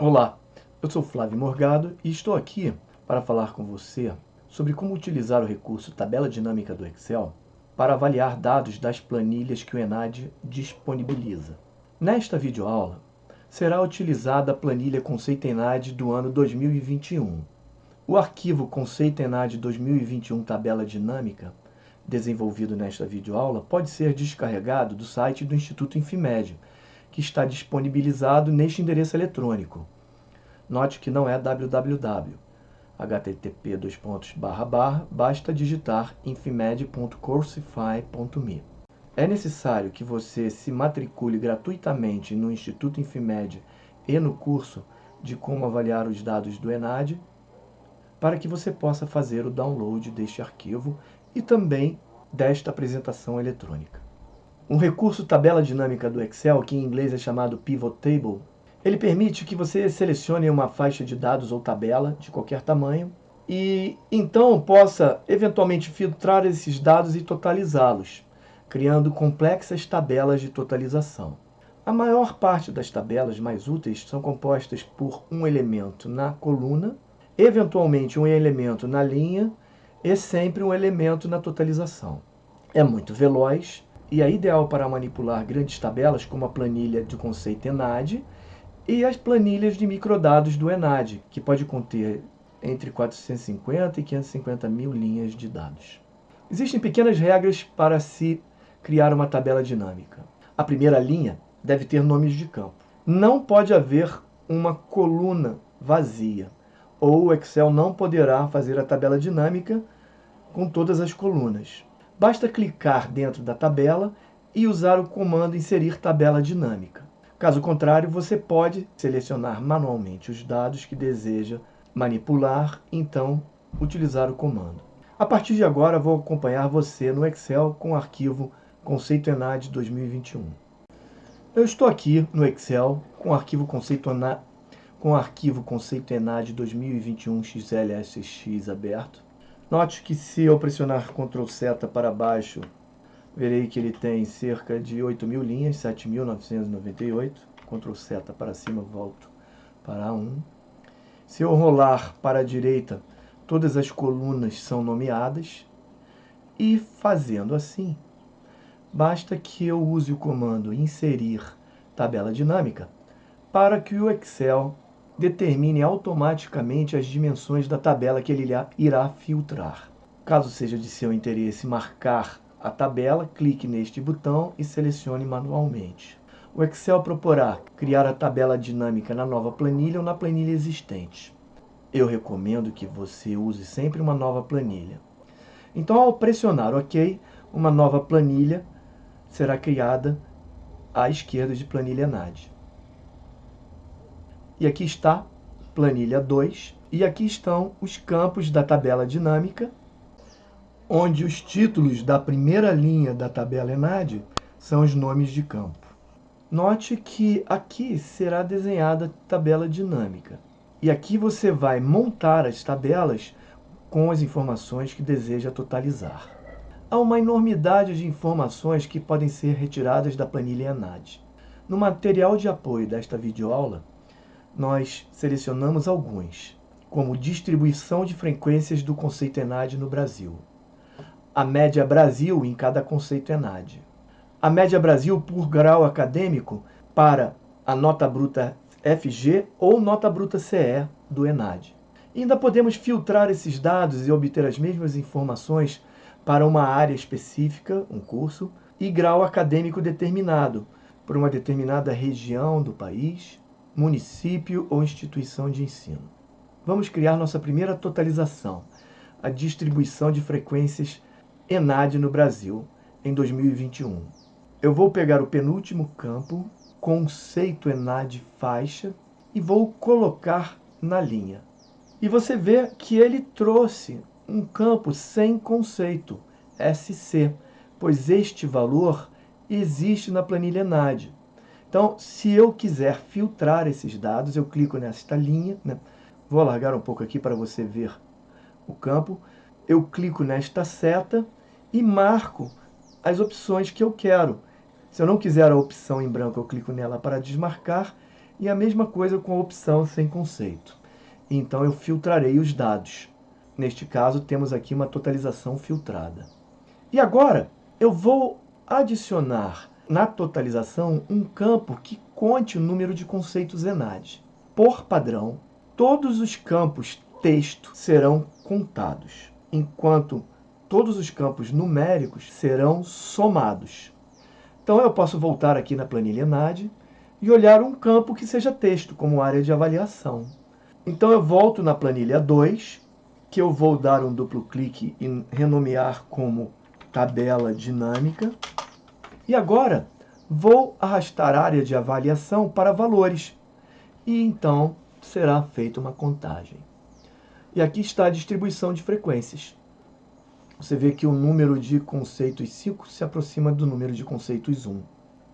Olá, eu sou Flávio Morgado e estou aqui para falar com você sobre como utilizar o recurso Tabela Dinâmica do Excel para avaliar dados das planilhas que o ENAD disponibiliza. Nesta videoaula, será utilizada a planilha Conceito ENAD do ano 2021. O arquivo Conceito ENAD 2021 Tabela Dinâmica, desenvolvido nesta videoaula, pode ser descarregado do site do Instituto Infimed, que está disponibilizado neste endereço eletrônico. Note que não é www. http basta digitar infimed.coursify.me. É necessário que você se matricule gratuitamente no Instituto Infimed e no curso de como avaliar os dados do ENAD, para que você possa fazer o download deste arquivo e também desta apresentação eletrônica. Um recurso tabela dinâmica do Excel, que em inglês é chamado Pivot Table, ele permite que você selecione uma faixa de dados ou tabela de qualquer tamanho e então possa eventualmente filtrar esses dados e totalizá-los, criando complexas tabelas de totalização. A maior parte das tabelas mais úteis são compostas por um elemento na coluna, eventualmente um elemento na linha e sempre um elemento na totalização. É muito veloz e é ideal para manipular grandes tabelas como a planilha de conceito ENAD e as planilhas de microdados do ENAD, que pode conter entre 450 e 550 mil linhas de dados. Existem pequenas regras para se criar uma tabela dinâmica. A primeira linha deve ter nomes de campo. Não pode haver uma coluna vazia, ou o Excel não poderá fazer a tabela dinâmica com todas as colunas. Basta clicar dentro da tabela e usar o comando inserir tabela dinâmica. Caso contrário, você pode selecionar manualmente os dados que deseja manipular, então utilizar o comando. A partir de agora, vou acompanhar você no Excel com o arquivo Conceito ENAD 2021. Eu estou aqui no Excel com o arquivo Conceito ENAD 2021 XLSX aberto. Note que se eu pressionar Ctrl seta para baixo, verei que ele tem cerca de 8.000 linhas, 7.998. Ctrl seta para cima, volto para 1. Se eu rolar para a direita, todas as colunas são nomeadas. E fazendo assim, basta que eu use o comando inserir tabela dinâmica para que o Excel determine automaticamente as dimensões da tabela que ele irá filtrar. Caso seja de seu interesse marcar a tabela, clique neste botão e selecione manualmente. O Excel proporá criar a tabela dinâmica na nova planilha ou na planilha existente. Eu recomendo que você use sempre uma nova planilha. Então, ao pressionar OK, uma nova planilha será criada à esquerda de planilha ENAD. E aqui está planilha 2, e aqui estão os campos da tabela dinâmica, onde os títulos da primeira linha da tabela ENAD são os nomes de campo. Note que aqui será desenhada a tabela dinâmica. E aqui você vai montar as tabelas com as informações que deseja totalizar. Há uma enormidade de informações que podem ser retiradas da planilha ENAD. No material de apoio desta videoaula, nós selecionamos alguns, como distribuição de frequências do conceito ENAD no Brasil, a média Brasil em cada conceito ENAD, a média Brasil por grau acadêmico para a nota bruta FG ou nota bruta CE do ENAD. E ainda podemos filtrar esses dados e obter as mesmas informações para uma área específica, um curso, e grau acadêmico determinado, por uma determinada região do país, município ou instituição de ensino. Vamos criar nossa primeira totalização, a distribuição de frequências ENAD no Brasil em 2021. Eu vou pegar o penúltimo campo, conceito ENAD faixa, e vou colocar na linha. E você vê que ele trouxe um campo sem conceito, SC, pois este valor existe na planilha ENAD. Então, se eu quiser filtrar esses dados, eu clico nesta linha, né? Vou alargar um pouco aqui para você ver o campo. Eu clico nesta seta e marco as opções que eu quero. Se eu não quiser a opção em branco, eu clico nela para desmarcar. E a mesma coisa com a opção sem conceito. Então eu filtrarei os dados. Neste caso, temos aqui uma totalização filtrada. E agora, eu vou adicionar na totalização um campo que conte o número de conceitos ENAD. Por padrão, todos os campos texto serão contados, enquanto todos os campos numéricos serão somados. Então eu posso voltar aqui na planilha ENAD e olhar um campo que seja texto, como área de avaliação. Então eu volto na planilha 2, que eu vou dar um duplo clique e renomear como tabela dinâmica. E agora vou arrastar a área de avaliação para valores. E então será feita uma contagem. E aqui está a distribuição de frequências. Você vê que o número de conceitos 5 se aproxima do número de conceitos 1.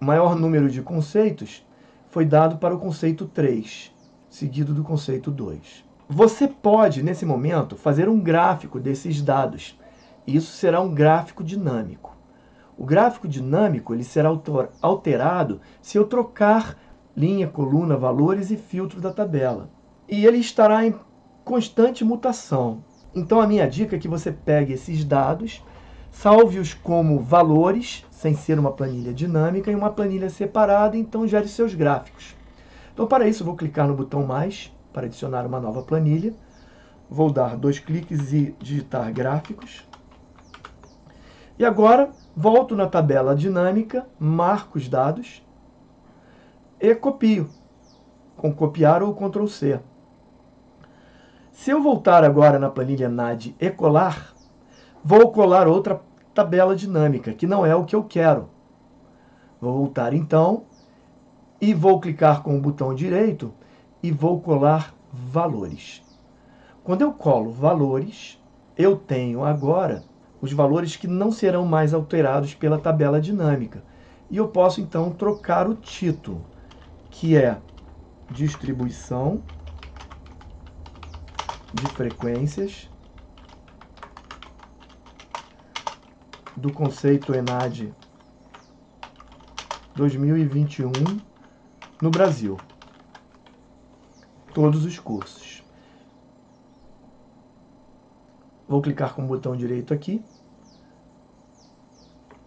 O maior número de conceitos foi dado para o conceito 3, seguido do conceito 2. Você pode, nesse momento, fazer um gráfico desses dados. Isso será um gráfico dinâmico. O gráfico dinâmico ele será alterado se eu trocar linha, coluna, valores e filtro da tabela. E ele estará em constante mutação. Então a minha dica é que você pegue esses dados, salve-os como valores, sem ser uma planilha dinâmica, em uma planilha separada, e então gere seus gráficos. Então para isso eu vou clicar no botão mais, para adicionar uma nova planilha. Vou dar 2 cliques e digitar gráficos. E agora volto na tabela dinâmica, marco os dados e copio, com copiar ou Ctrl C. Se eu voltar agora na planilha ENAD e colar, vou colar outra tabela dinâmica, que não é o que eu quero. Vou voltar então e vou clicar com o botão direito e vou colar valores. Quando eu colo valores, eu tenho agora os valores que não serão mais alterados pela tabela dinâmica. E eu posso então trocar o título, que é distribuição de frequências do conceito ENAD 2021 no Brasil. Todos os cursos. Vou clicar com o botão direito aqui,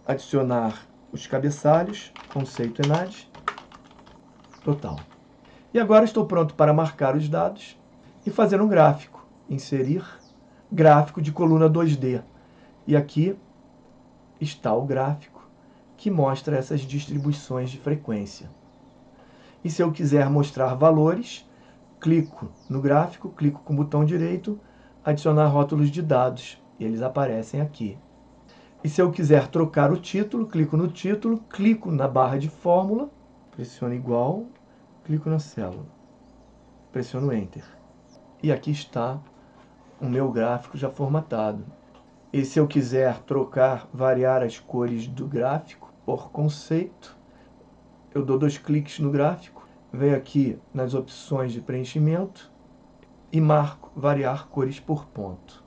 adicionar os cabeçalhos, conceito ENAD, total. E agora estou pronto para marcar os dados e fazer um gráfico. Inserir gráfico de coluna 2D. E aqui está o gráfico que mostra essas distribuições de frequência. E se eu quiser mostrar valores, clico no gráfico, clico com o botão direito, adicionar rótulos de dados. E eles aparecem aqui. E se eu quiser trocar o título, clico no título, clico na barra de fórmula, pressiono igual, clico na célula, pressiono Enter. E aqui está o meu gráfico já formatado. E se eu quiser trocar, variar as cores do gráfico por conceito, eu dou 2 cliques no gráfico, venho aqui nas opções de preenchimento e marco variar cores por ponto.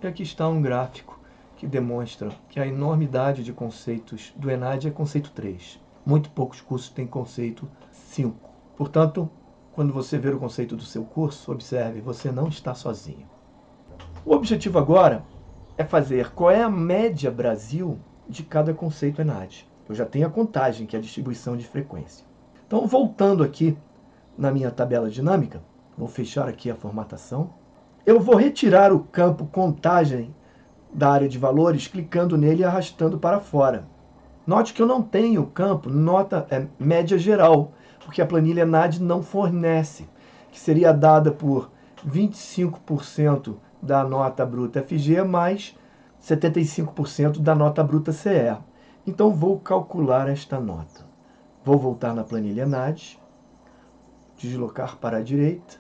E aqui está um gráfico que demonstra que a enormidade de conceitos do ENAD é conceito 3. Muito poucos cursos têm conceito 5. Portanto, quando você ver o conceito do seu curso, observe, você não está sozinho. O objetivo agora é fazer qual é a média Brasil de cada conceito ENAD. Eu já tenho a contagem, que é a distribuição de frequência. Então, voltando aqui na minha tabela dinâmica, vou fechar aqui a formatação. Eu vou retirar o campo contagem da área de valores, clicando nele e arrastando para fora. Note que eu não tenho o campo média geral, porque a planilha ENAD não fornece, que seria dada por 25% da nota bruta FG mais 75% da nota bruta CE. Então vou calcular esta nota. Vou voltar na planilha ENAD, deslocar para a direita,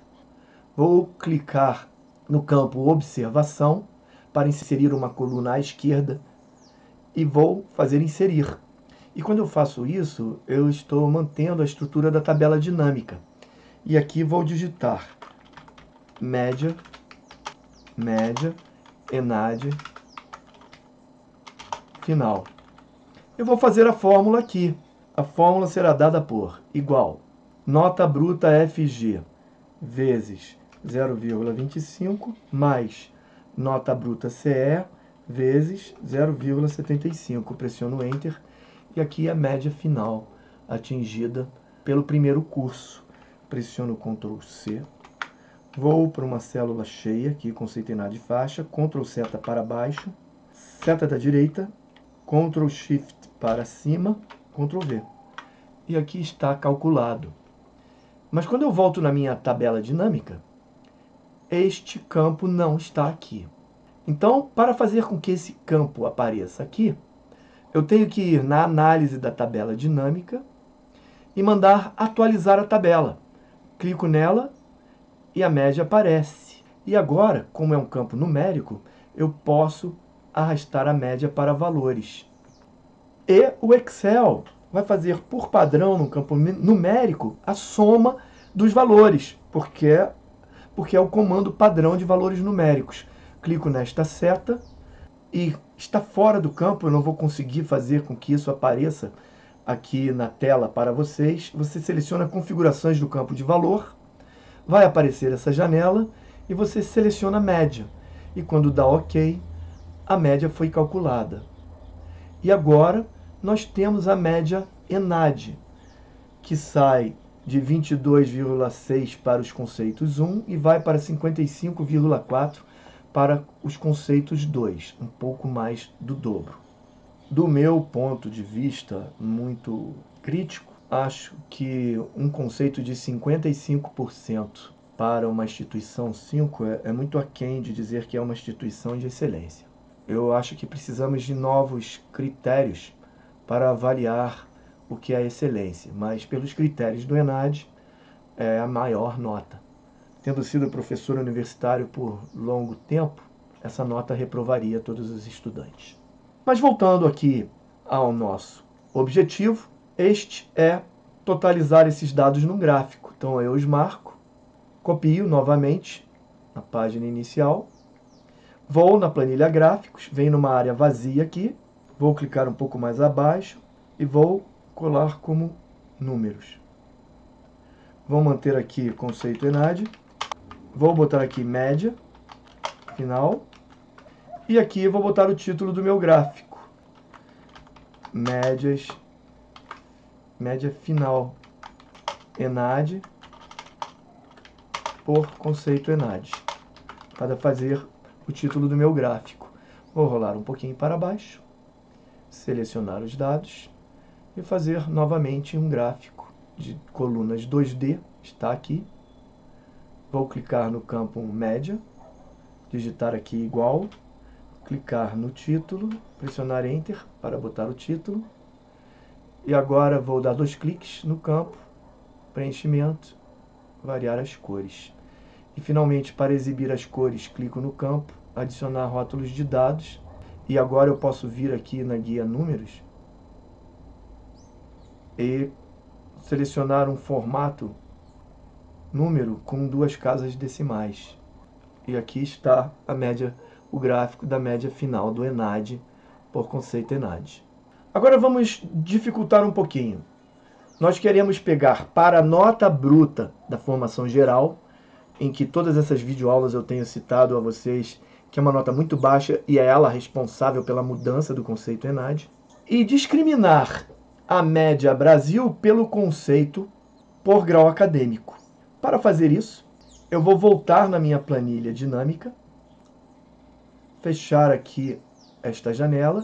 vou clicar no campo observação para inserir uma coluna à esquerda e vou fazer inserir. E quando eu faço isso, eu estou mantendo a estrutura da tabela dinâmica. E aqui vou digitar média, ENAD, final. Eu vou fazer a fórmula aqui. A fórmula será dada por igual nota bruta FG vezes 0,25 mais nota bruta CE vezes 0,75. Pressiono Enter e aqui a média final atingida pelo primeiro curso. Pressiono Ctrl C, vou para uma célula cheia, aqui conceito ENAD de faixa, Ctrl seta para baixo, seta da direita, Ctrl Shift para cima, Ctrl V. E aqui está calculado. Mas quando eu volto na minha tabela dinâmica, este campo não está aqui. Então, para fazer com que esse campo apareça aqui, eu tenho que ir na análise da tabela dinâmica e mandar atualizar a tabela. Clico nela e a média aparece. E agora, como é um campo numérico, eu posso arrastar a média para valores. E o Excel vai fazer, por padrão, no campo numérico, a soma dos valores, porque é o comando padrão de valores numéricos. Clico nesta seta e está fora do campo, eu não vou conseguir fazer com que isso apareça aqui na tela para vocês. Você seleciona configurações do campo de valor, vai aparecer essa janela e você seleciona a média. E quando dá OK, a média foi calculada. E agora nós temos a média ENAD, que sai de 22,6 para os conceitos 1 e vai para 55,4 para os conceitos 2, um pouco mais do dobro. Do meu ponto de vista muito crítico, acho que um conceito de 55% para uma instituição 5 é muito aquém de dizer que é uma instituição de excelência. Eu acho que precisamos de novos critérios para avaliar o que é excelência, mas pelos critérios do ENAD é a maior nota. Tendo sido professor universitário por longo tempo, essa nota reprovaria todos os estudantes. Mas voltando aqui ao nosso objetivo, este é totalizar esses dados num gráfico. Então eu os marco, copio novamente na página inicial, vou na planilha gráficos, venho numa área vazia aqui, vou clicar um pouco mais abaixo e vou colar como números. Vou manter aqui conceito ENAD, vou botar aqui média final e aqui vou botar o título do meu gráfico, média final ENAD por conceito ENAD, para fazer o título do meu gráfico. Vou rolar um pouquinho para baixo, selecionar os dados e fazer novamente um gráfico de colunas 2D, está aqui. Vou clicar no campo média, digitar aqui igual, clicar no título, pressionar Enter para botar o título. E agora vou dar 2 cliques no campo, preenchimento, variar as cores. E finalmente, para exibir as cores, clico no campo, adicionar rótulos de dados. E agora eu posso vir aqui na guia números e selecionar um formato número com 2 casas decimais. E aqui está a média, o gráfico da média final do ENAD por conceito ENAD. Agora vamos dificultar um pouquinho. Nós queremos pegar para a nota bruta da formação geral, em que todas essas videoaulas eu tenho citado a vocês, que é uma nota muito baixa e é ela responsável pela mudança do conceito ENAD, e discriminar a média Brasil pelo conceito por grau acadêmico. Para fazer isso, eu vou voltar na minha planilha dinâmica, fechar aqui esta janela,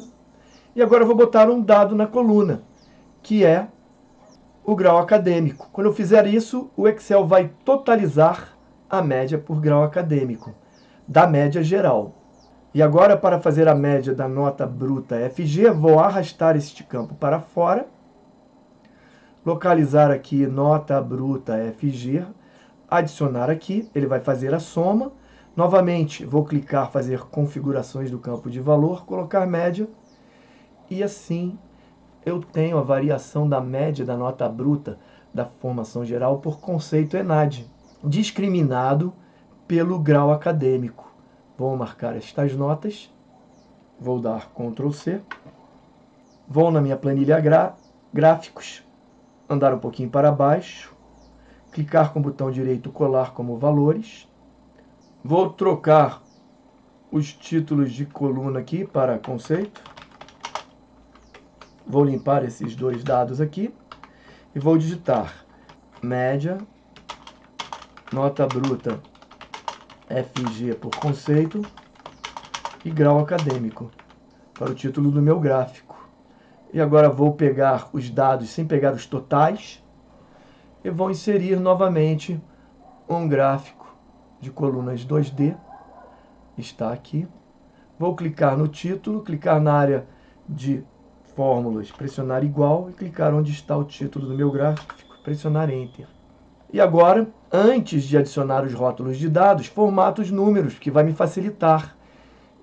e agora eu vou botar um dado na coluna, que é o grau acadêmico. Quando eu fizer isso, o Excel vai totalizar a média por grau acadêmico, da média geral. E agora, para fazer a média da nota bruta FG, vou arrastar este campo para fora, localizar aqui nota bruta FG, adicionar aqui, ele vai fazer a soma. Novamente, vou clicar fazer configurações do campo de valor, colocar média, e assim eu tenho a variação da média da nota bruta da formação geral por conceito ENAD, discriminado pelo grau acadêmico. Vou marcar estas notas, vou dar Ctrl C, vou na minha planilha gráficos, andar um pouquinho para baixo, clicar com o botão direito, colar como valores. Vou trocar os títulos de coluna aqui para conceito. Vou limpar esses dois dados aqui e vou digitar média, nota bruta FG por conceito e grau acadêmico para o título do meu gráfico. E agora vou pegar os dados sem pegar os totais e vou inserir novamente um gráfico de colunas 2D. Está aqui. Vou clicar no título, clicar na área de fórmulas, pressionar igual e clicar onde está o título do meu gráfico, pressionar Enter. E agora, antes de adicionar os rótulos de dados, formato os números, que vai me facilitar.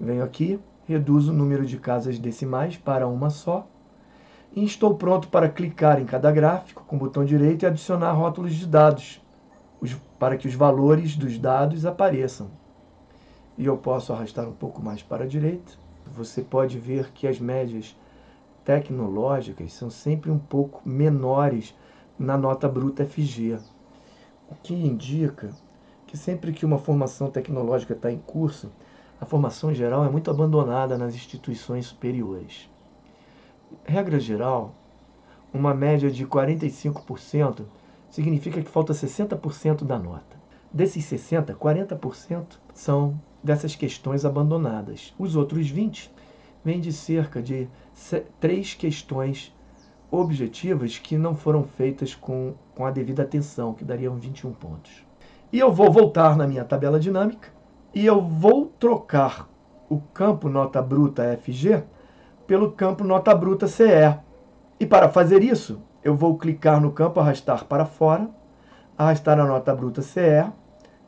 Venho aqui, reduzo o número de casas decimais para uma só. E estou pronto para clicar em cada gráfico com o botão direito e adicionar rótulos de dados, para que os valores dos dados apareçam. E eu posso arrastar um pouco mais para a direita. Você pode ver que as médias tecnológicas são sempre um pouco menores na nota bruta FG, o que indica que sempre que uma formação tecnológica está em curso, a formação geral é muito abandonada nas instituições superiores. Regra geral, uma média de 45% significa que falta 60% da nota. Desses 60%, 40% são dessas questões abandonadas. Os outros 20% vêm de cerca de 3 questões objetivas que não foram feitas com a devida atenção, que dariam 21 pontos. E eu vou voltar na minha tabela dinâmica e eu vou trocar o campo nota bruta FG pelo campo nota bruta CE. E para fazer isso, eu vou clicar no campo arrastar para fora, arrastar a nota bruta CE,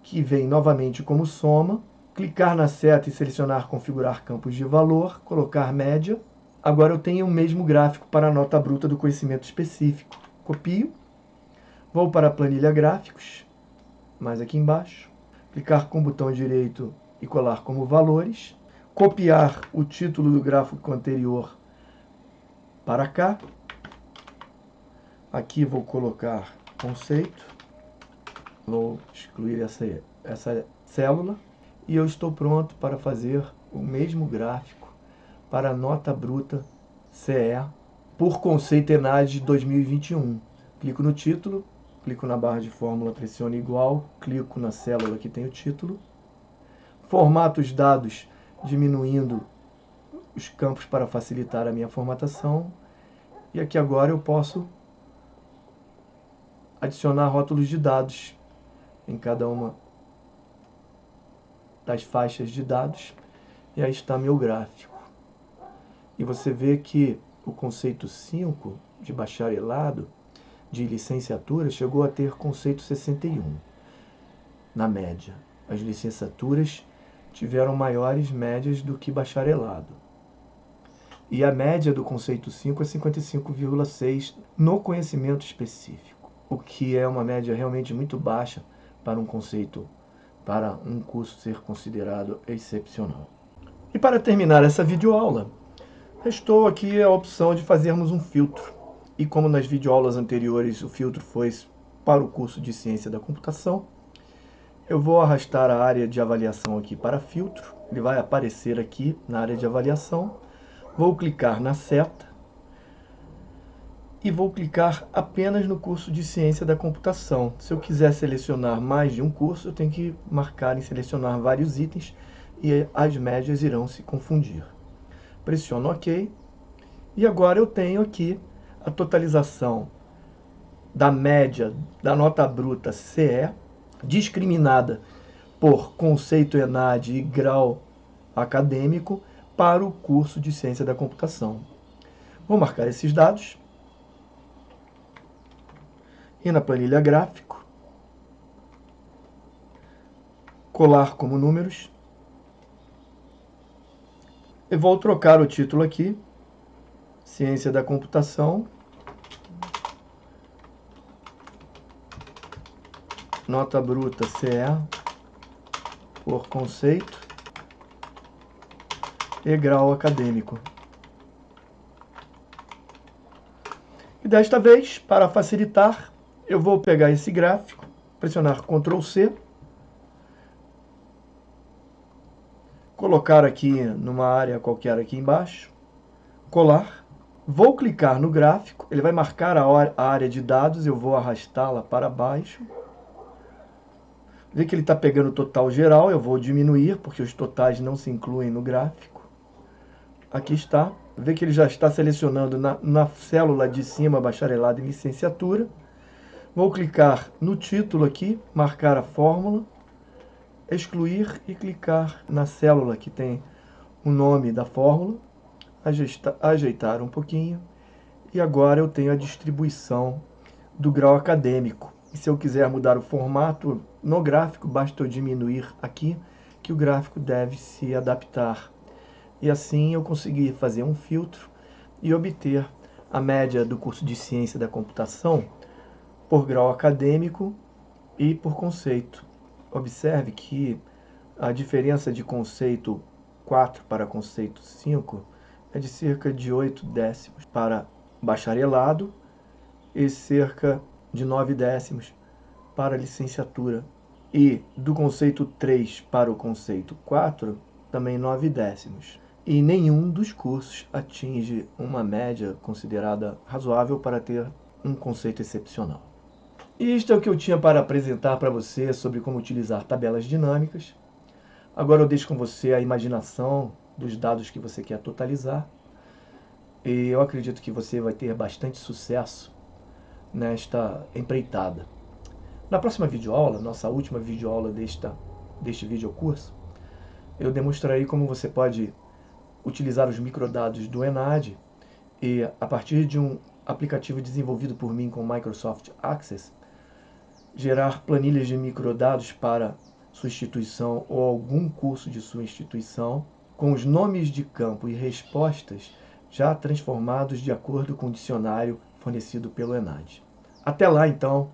que vem novamente como soma, clicar na seta e selecionar configurar campos de valor, colocar média. Agora eu tenho o mesmo gráfico para a nota bruta do conhecimento específico. Copio, vou para a planilha gráficos, mais aqui embaixo, clicar com o botão direito e colar como valores, copiar o título do gráfico anterior para cá. Aqui vou colocar conceito, vou excluir essa célula e eu estou pronto para fazer o mesmo gráfico para a nota bruta CE por conceito ENAD 2021. Clico no título, clico na barra de fórmula, pressiono igual, clico na célula que tem o título, formato os dados diminuindo os campos para facilitar a minha formatação e aqui agora eu posso adicionar rótulos de dados em cada uma das faixas de dados e aí está meu gráfico. E você vê que o conceito 5 de bacharelado de licenciatura chegou a ter conceito 61 na média. As licenciaturas tiveram maiores médias do que bacharelado. E a média do conceito 5 é 55,6 no conhecimento específico, o que é uma média realmente muito baixa para um conceito, para um curso ser considerado excepcional. E para terminar essa videoaula, restou aqui a opção de fazermos um filtro. E como nas videoaulas anteriores o filtro foi para o curso de Ciência da Computação, eu vou arrastar a área de avaliação aqui para filtro. Ele vai aparecer aqui na área de avaliação. Vou clicar na seta e vou clicar apenas no curso de Ciência da Computação. Se eu quiser selecionar mais de um curso, eu tenho que marcar em selecionar vários itens e as médias irão se confundir. Pressiono OK e agora eu tenho aqui a totalização da média da nota bruta CE, discriminada por conceito ENAD e grau acadêmico para o curso de Ciência da Computação. Vou marcar esses dados e na planilha gráfico, colar como números e vou trocar o título aqui, Ciência da Computação, nota bruta CE por conceito e grau acadêmico. E desta vez, para facilitar, eu vou pegar esse gráfico pressionar Ctrl C, colocar aqui numa área qualquer aqui embaixo, colar, vou clicar no gráfico, ele vai marcar a área de dados, eu vou arrastá-la para baixo, vê que ele está pegando o total geral, eu vou diminuir, porque os totais não se incluem no gráfico, aqui está, vê que ele já está selecionando na célula de cima, bacharelado em licenciatura, vou clicar no título aqui, marcar a fórmula, excluir e clicar na célula que tem o nome da fórmula, ajeitar um pouquinho, e agora eu tenho a distribuição do grau acadêmico. E se eu quiser mudar o formato no gráfico, basta eu diminuir aqui, que o gráfico deve se adaptar. E assim eu consegui fazer um filtro e obter a média do curso de Ciência da Computação por grau acadêmico e por conceito. Observe que a diferença de conceito 4 para conceito 5 é de cerca de 8 décimos para bacharelado e cerca de 9 décimos para licenciatura. E do conceito 3 para o conceito 4, também 9 décimos. E nenhum dos cursos atinge uma média considerada razoável para ter um conceito excepcional. E isto é o que eu tinha para apresentar para você sobre como utilizar tabelas dinâmicas. Agora eu deixo com você a imaginação dos dados que você quer totalizar. E eu acredito que você vai ter bastante sucesso nesta empreitada. Na próxima videoaula, nossa última videoaula deste videocurso, eu demonstrarei como você pode utilizar os microdados do ENAD e, a partir de um aplicativo desenvolvido por mim com Microsoft Access, gerar planilhas de microdados para sua instituição ou algum curso de sua instituição, com os nomes de campo e respostas já transformados de acordo com o dicionário fornecido pelo ENAD. Até lá, então!